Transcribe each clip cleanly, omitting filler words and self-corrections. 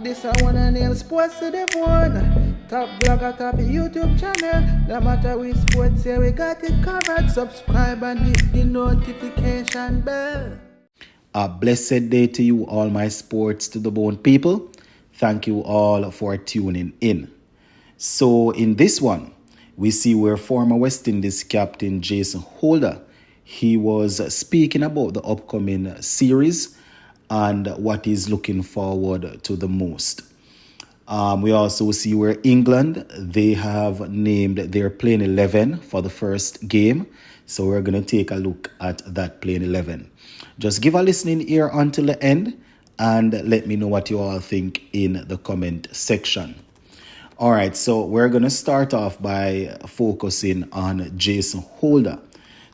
This I wanna nail sports to the bone. Top blogger, top YouTube channel. No matter which sports, yeah, we got it covered. Subscribe and hit the notification bell. A blessed day to you, all my sports to the bone people. Thank you all for tuning in. So in this one, we see where former West Indies captain Jason Holder, he was speaking about the upcoming series and what he's looking forward to the most. We also see where England, they have named their playing 11 for the first game. So we're going to take a look at that playing 11. Just give a listening ear until the end and let me know what you all think in the comment section. All right, so we're going to start off by focusing on Jason Holder.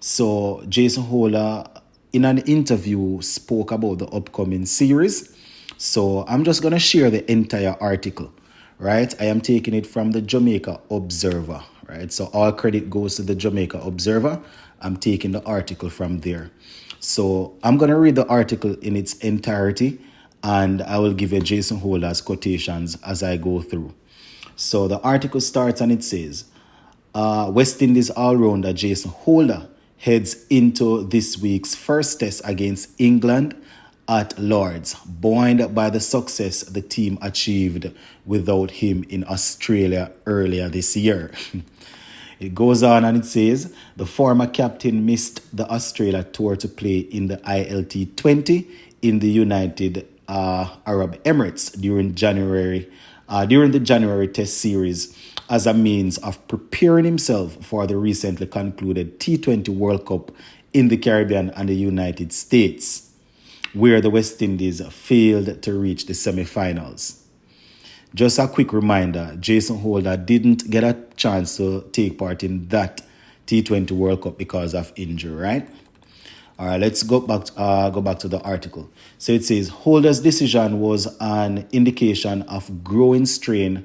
So Jason Holder, in an interview, spoke about the upcoming series. So I'm just going to share the entire article, right? I am taking it from the Jamaica Observer, right? So all credit goes to the Jamaica Observer. I'm taking the article from there. So I'm going to read the article in its entirety and I will give you Jason Holder's quotations as I go through. So the article starts and it says, West Indies all-rounder Jason Holder heads into this week's first test against England at Lord's, buoyed by the success the team achieved without him in Australia earlier this year. It goes on and it says, the former captain missed the Australia tour to play in the ILT 20 in the United Arab Emirates during the January Test series as a means of preparing himself for the recently concluded T20 World Cup in the Caribbean and the United States, where the West Indies failed to reach the semi-finals. Just a quick reminder, Jason Holder didn't get a chance to take part in that T20 World Cup because of injury, right? All right, let's go back to the article. So it says, Holder's decision was an indication of growing strain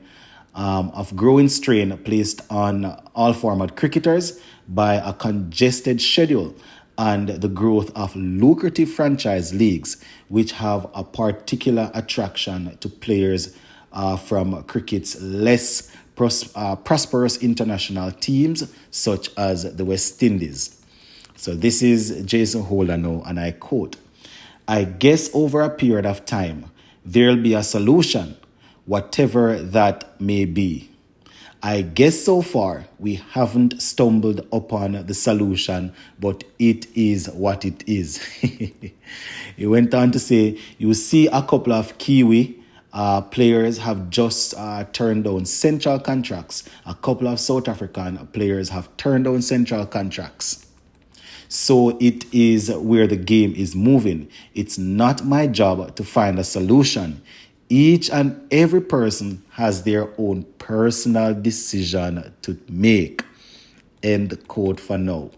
placed on all format cricketers by a congested schedule and the growth of lucrative franchise leagues, which have a particular attraction to players from cricket's less prosperous international teams, such as the West Indies. So this is Jason Holder now, and I quote, I guess over a period of time, there'll be a solution, whatever that may be. I guess so far we haven't stumbled upon the solution, but it is what it is. He went on to say, you see a couple of Kiwi players have just turned down central contracts. A couple of South African players have turned down central contracts. So it is where the game is moving. It's not my job to find a solution. Each and every person has their own personal decision to make. End quote for now.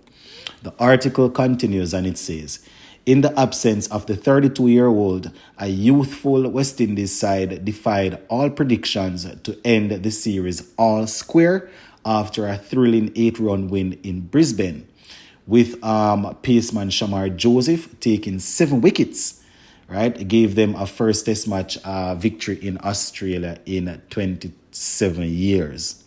The article continues and it says, in the absence of the 32-year-old, a youthful West Indies side defied all predictions to end the series all square after a thrilling 8-run win in Brisbane, with paceman Shamar Joseph taking 7 wickets. Right, it gave them a first test match victory in Australia in 27 years.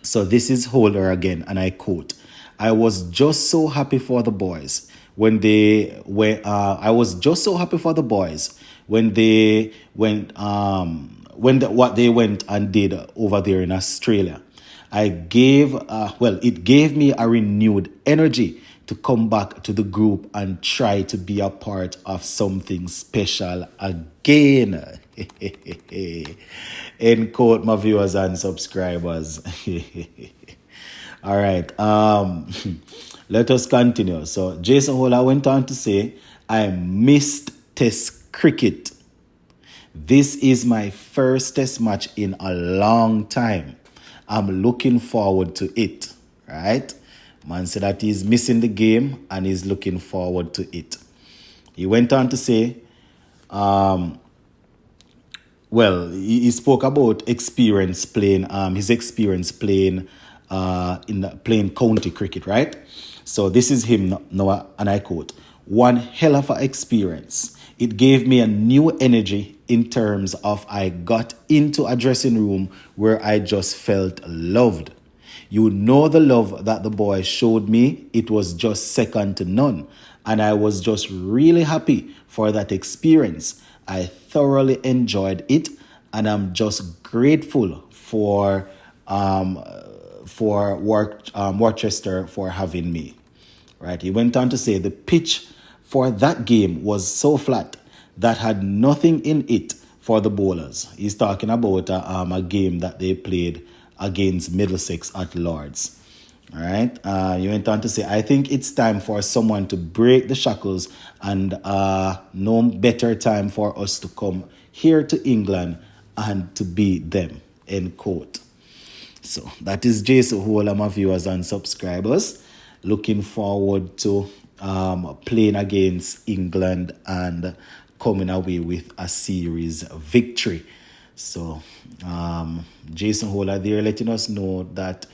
So this is Holder again, and I quote, I was just so happy for the boys when they went what they went and did over there in Australia. It gave me a renewed energy to come back to the group and try to be a part of something special again. End quote, my viewers and subscribers. All right, let us continue. So Jason Holder went on to say, I missed Test cricket. This is my first Test match in a long time. I'm looking forward to it, right? Man said that he's missing the game and he's looking forward to it. He went on to say, he spoke about his experience playing in playing county cricket, right? So this is him now, and I quote, one hell of an experience. It gave me a new energy in terms of I got into a dressing room where I just felt loved. You know the love that the boys showed me, it was just second to none. And I was just really happy for that experience. I thoroughly enjoyed it, and I'm just grateful for Worcester for having me. Right? He went on to say the pitch for that game was so flat that had nothing in it for the bowlers. He's talking about a game that they played against Middlesex at Lords. All right. You went on to say, I think it's time for someone to break the shackles, and no better time for us to come here to England and to beat them, end quote. So that is Jason Hola, my viewers and subscribers. Looking forward to playing against England and coming away with a series victory. So Jason Hola there letting us know that,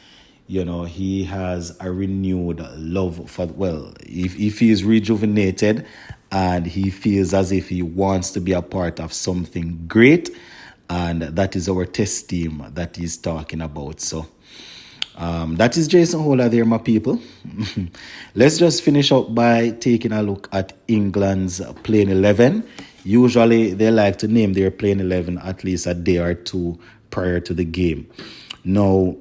you know, he has a renewed love for, well, if he is rejuvenated and he feels as if he wants to be a part of something great. And that is our test team that he's talking about. So that is Jason Hola there, my people. Let's just finish up by taking a look at England's playing 11. Usually they like to name their playing 11 at least a day or two prior to the game. Now,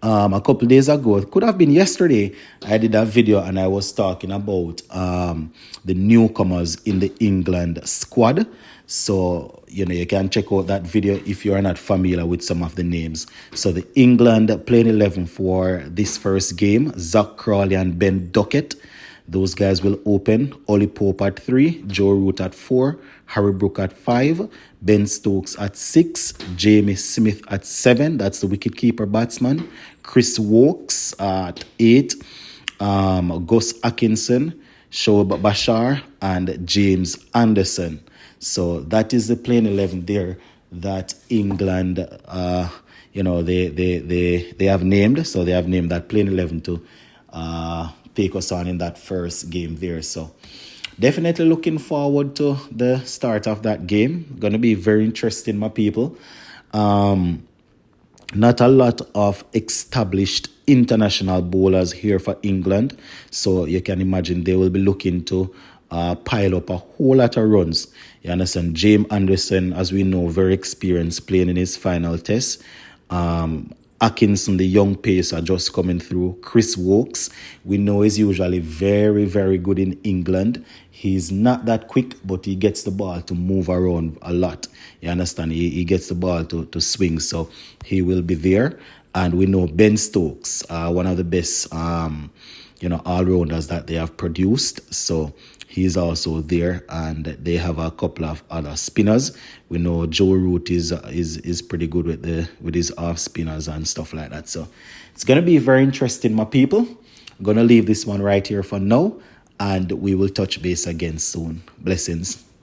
a couple days ago, it could have been yesterday, I did a video and I was talking about the newcomers in the England squad. So, you know, you can check out that video if you are not familiar with some of the names. So the England playing 11 for this first game, Zach Crawley and Ben Duckett. Those guys will open. Ollie Pope at 3, Joe Root at 4, Harry Brook at 5, Ben Stokes at 6, Jamie Smith at 7, that's the wicketkeeper batsman, Chris Wokes at 8, Gus Atkinson, Shoaib Bashar, and James Anderson. So that is the playing 11 there that England, you know, they have named. So they have named that playing 11 to take us on in that first game there. So definitely looking forward to the start of that game. Going to be very interesting, my people. Not a lot of established international bowlers here for England. So you can imagine they will be looking to pile up a whole lot of runs. You understand? James Anderson, as we know, very experienced, playing in his final test. Atkinson, the young pacer, just coming through. Chris Wokes, we know is usually very, very good in England. He's not that quick, but he gets the ball to move around a lot. You understand? He gets the ball to swing, so he will be there. And we know Ben Stokes, one of the best, all-rounders that they have produced. So he's also there, and they have a couple of other spinners. We know Joe Root is pretty good with his off spinners and stuff like that. So it's gonna be very interesting, my people. I'm gonna leave this one right here for now, and we will touch base again soon. Blessings.